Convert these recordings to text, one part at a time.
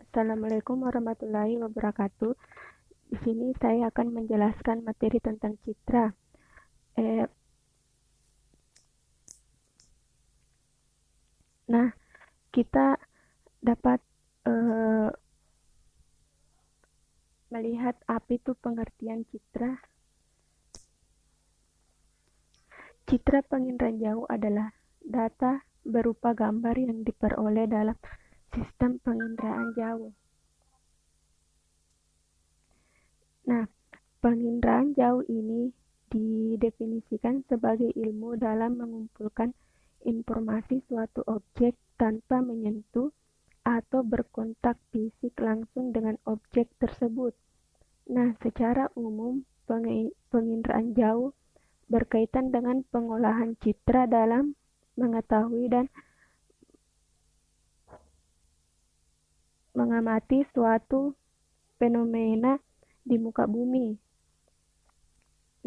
Assalamualaikum warahmatullahi wabarakatuh. Di sini saya akan menjelaskan materi tentang citra. Nah, kita dapat melihat apa itu pengertian citra. Citra penginderaan jauh adalah data berupa gambar yang diperoleh dalam sistem penginderaan jauh. Nah, penginderaan jauh ini didefinisikan sebagai ilmu dalam mengumpulkan informasi suatu objek tanpa menyentuh atau berkontak fisik langsung dengan objek tersebut. Nah, secara umum, penginderaan jauh berkaitan dengan pengolahan citra dalam mengetahui dan mengamati suatu fenomena di muka bumi.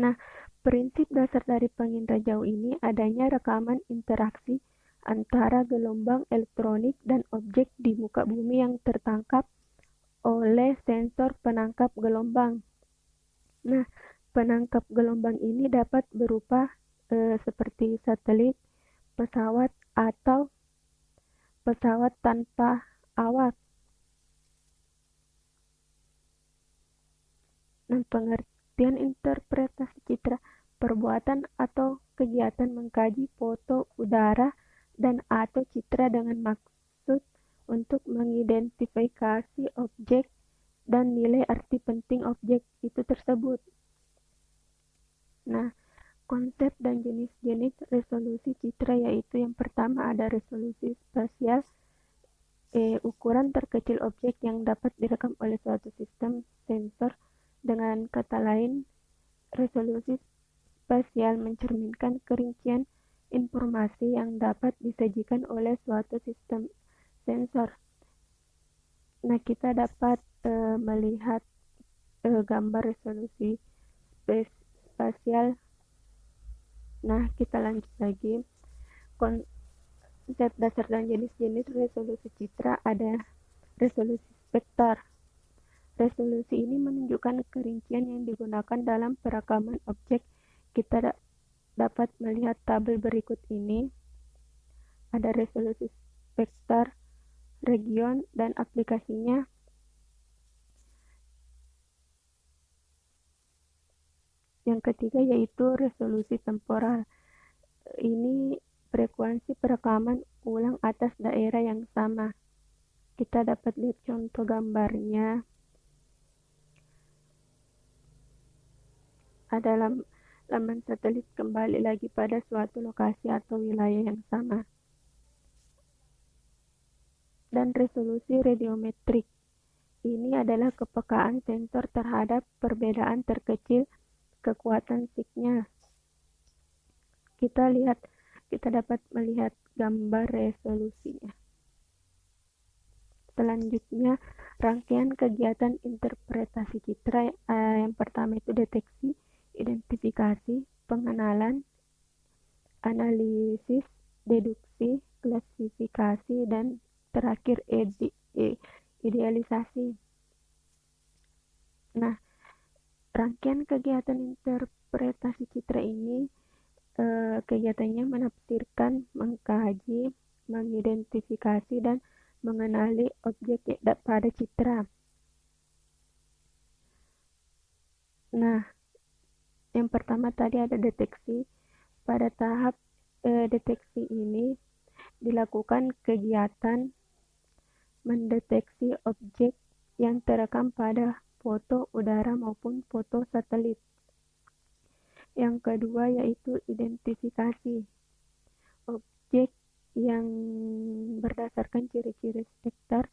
Nah, prinsip dasar dari penginderaan jauh ini adanya rekaman interaksi antara gelombang elektronik dan objek di muka bumi yang tertangkap oleh sensor penangkap gelombang. Nah, penangkap gelombang ini dapat berupa seperti satelit, pesawat, atau pesawat tanpa awak. Nah, pengertian interpretasi citra perbuatan atau kegiatan mengkaji foto udara dan atau citra dengan maksud untuk mengidentifikasi objek dan nilai arti penting objek itu tersebut. Nah, konsep dan jenis-jenis resolusi citra yaitu yang pertama ada resolusi spasial, ukuran terkecil objek yang dapat direkam oleh suatu sistem sensor. Dengan kata lain, resolusi spasial mencerminkan kerincian informasi yang dapat disajikan oleh suatu sistem sensor. Nah, kita dapat melihat gambar resolusi spasial. Nah, kita lanjut lagi. Konsep dasar dan jenis-jenis resolusi citra ada resolusi spektar. Resolusi ini menunjukkan kerincian yang digunakan dalam perekaman objek. Kita dapat melihat tabel berikut ini. Ada resolusi spektar, region, dan aplikasinya. Yang ketiga yaitu resolusi temporal. Ini frekuensi perekaman ulang atas daerah yang sama. Kita dapat lihat contoh gambarnya. Ada laman satelit kembali lagi pada suatu lokasi atau wilayah yang sama. Dan resolusi radiometrik. Ini adalah kepekaan sensor terhadap perbedaan terkecil kekuatan signal. Kita dapat melihat gambar resolusinya. Selanjutnya, rangkaian kegiatan interpretasi citra. Yang pertama itu deteksi, identifikasi, pengenalan, analisis, deduksi, klasifikasi, dan terakhir idealisasi. Nah, rangkaian kegiatan interpretasi citra ini kegiatannya menafsirkan, mengkaji, mengidentifikasi, dan mengenali objek pada citra. Nah, yang pertama tadi ada deteksi. Pada tahap deteksi ini dilakukan kegiatan mendeteksi objek yang terekam pada foto udara maupun foto satelit. Yang kedua yaitu identifikasi. Objek yang berdasarkan ciri-ciri spektar,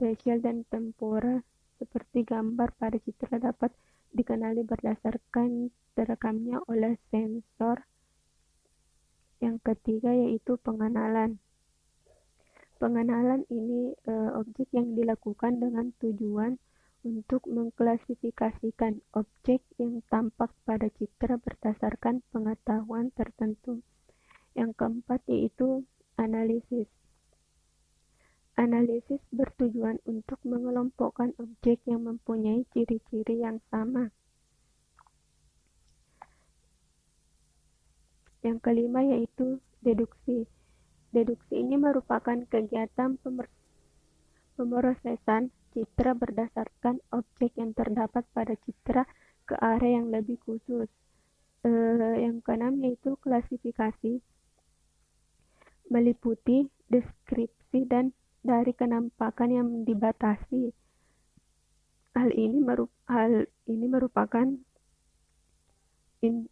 spasial, dan temporal seperti gambar pada citra dapat dikenali berdasarkan terekamnya oleh sensor. Yang ketiga yaitu pengenalan. Pengenalan ini objek yang dilakukan dengan tujuan untuk mengklasifikasikan objek yang tampak pada citra berdasarkan pengetahuan tertentu. Yang keempat yaitu analisis. Analisis bertujuan untuk mengelompokkan objek yang mempunyai ciri-ciri yang sama. Yang kelima yaitu deduksi. Deduksi ini merupakan kegiatan pemrosesan citra berdasarkan objek yang terdapat pada citra ke area yang lebih khusus. Yang keenam yaitu klasifikasi, meliputi deskripsi dan dari kenampakan yang dibatasi. Hal ini merupakan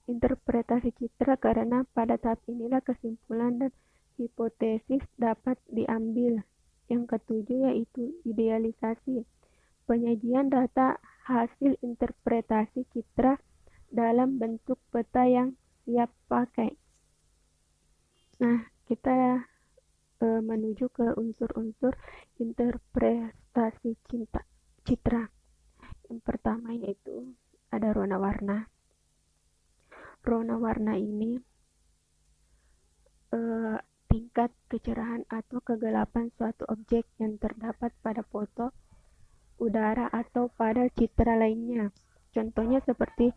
interpretasi citra karena pada tahap inilah kesimpulan dan hipotesis dapat diambil. Yang ketujuh yaitu idealisasi, penyajian data hasil interpretasi citra dalam bentuk peta yang siap pakai. Nah, kita menuju ke unsur-unsur interpretasi citra. Yang pertama yaitu ada rona warna. Rona warna ini tingkat kecerahan atau kegelapan suatu objek yang terdapat pada foto, udara, atau pada citra lainnya. Contohnya seperti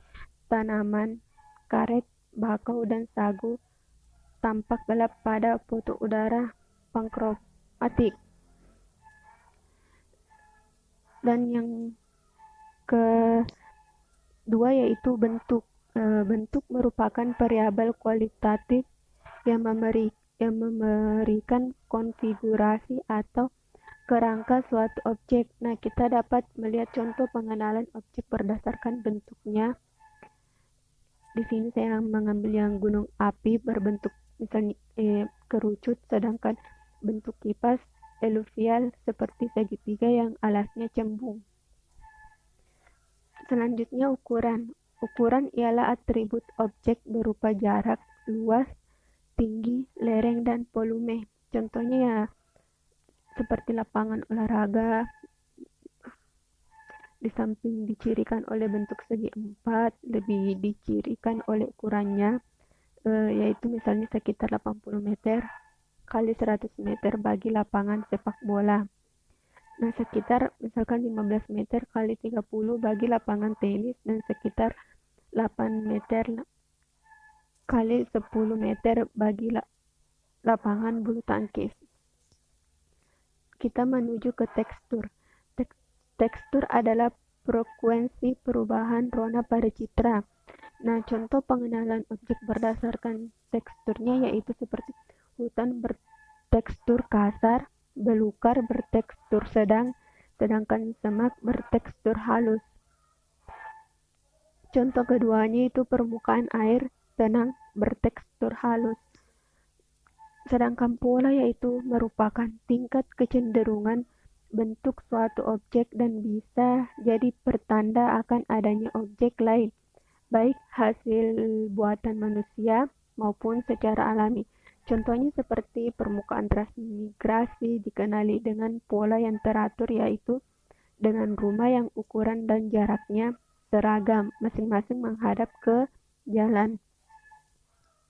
tanaman, karet, bakau, dan sagu tampak gelap pada foto udara pankromatik. Dan yang kedua yaitu bentuk. Bentuk merupakan variabel kualitatif yang memberikan konfigurasi atau kerangka suatu objek. Nah, kita dapat melihat contoh pengenalan objek berdasarkan bentuknya. Di sini saya mengambil yang gunung api berbentuk misalnya kerucut, sedangkan bentuk kipas eluvial seperti segitiga yang alasnya cembung. Selanjutnya ukuran. Ukuran ialah atribut objek berupa jarak, luas, tinggi, lereng, dan volume. Contohnya ya seperti lapangan olahraga, di samping dicirikan oleh bentuk segi empat, lebih dicirikan oleh ukurannya, yaitu misalnya sekitar 80 meter kali 100 meter bagi lapangan sepak bola. Nah, sekitar misalkan 15 meter kali 30 bagi lapangan tenis, dan sekitar 8 meter kali 10 meter bagi lapangan bulu tangkis. Kita menuju ke tekstur. Tekstur adalah frekuensi perubahan rona pada citra. Nah, contoh pengenalan objek berdasarkan teksturnya yaitu seperti hutan bertekstur kasar, belukar bertekstur sedang, sedangkan semak bertekstur halus. Contoh keduanya itu permukaan air tenang bertekstur halus. Sedangkan pola yaitu merupakan tingkat kecenderungan bentuk suatu objek dan bisa jadi pertanda akan adanya objek lain, baik hasil buatan manusia maupun secara alami. Contohnya seperti permukaan transmigrasi dikenali dengan pola yang teratur, yaitu dengan rumah yang ukuran dan jaraknya seragam, masing-masing menghadap ke jalan.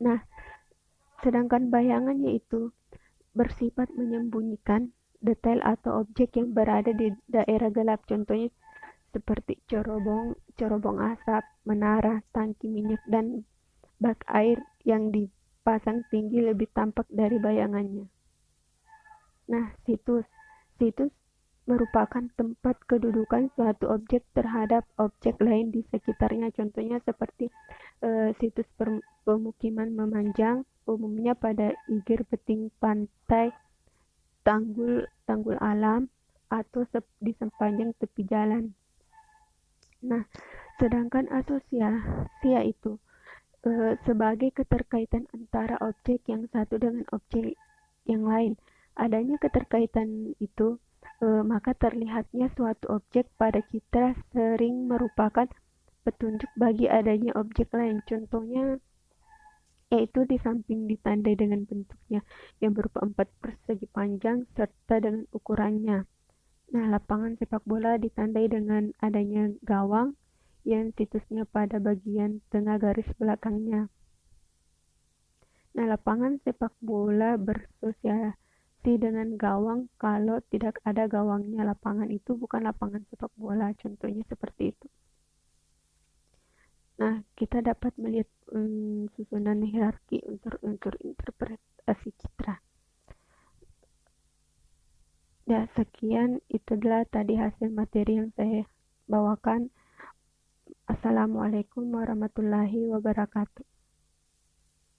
Nah, sedangkan bayangan yaitu bersifat menyembunyikan detail atau objek yang berada di daerah gelap. Contohnya seperti corobong asap, menara, tangki minyak, dan bak air yang dipasang tinggi lebih tampak dari bayangannya. Nah, situs merupakan tempat kedudukan suatu objek terhadap objek lain di sekitarnya. Contohnya seperti situs pemukiman memanjang, umumnya pada igir peting pantai, tanggul alam, atau di sepanjang tepi jalan. Nah, sedangkan asosiasi yaitu sebagai keterkaitan antara objek yang satu dengan objek yang lain. Adanya keterkaitan itu, maka terlihatnya suatu objek pada citra sering merupakan petunjuk bagi adanya objek lain. Contohnya yaitu di samping ditandai dengan bentuknya yang berupa 4 persegi panjang serta dengan ukurannya. Nah, lapangan sepak bola ditandai dengan adanya gawang yang situsnya pada bagian tengah garis belakangnya. Nah, lapangan sepak bola bersosialisasi seperti dengan gawang kalau tidak ada gawangnya. Lapangan itu bukan lapangan sepak bola, contohnya seperti itu. Nah, kita dapat melihat susunan hierarki unsur-unsur interpretasi citra. Ya, sekian itu adalah tadi hasil materi yang saya bawakan. Assalamualaikum warahmatullahi wabarakatuh.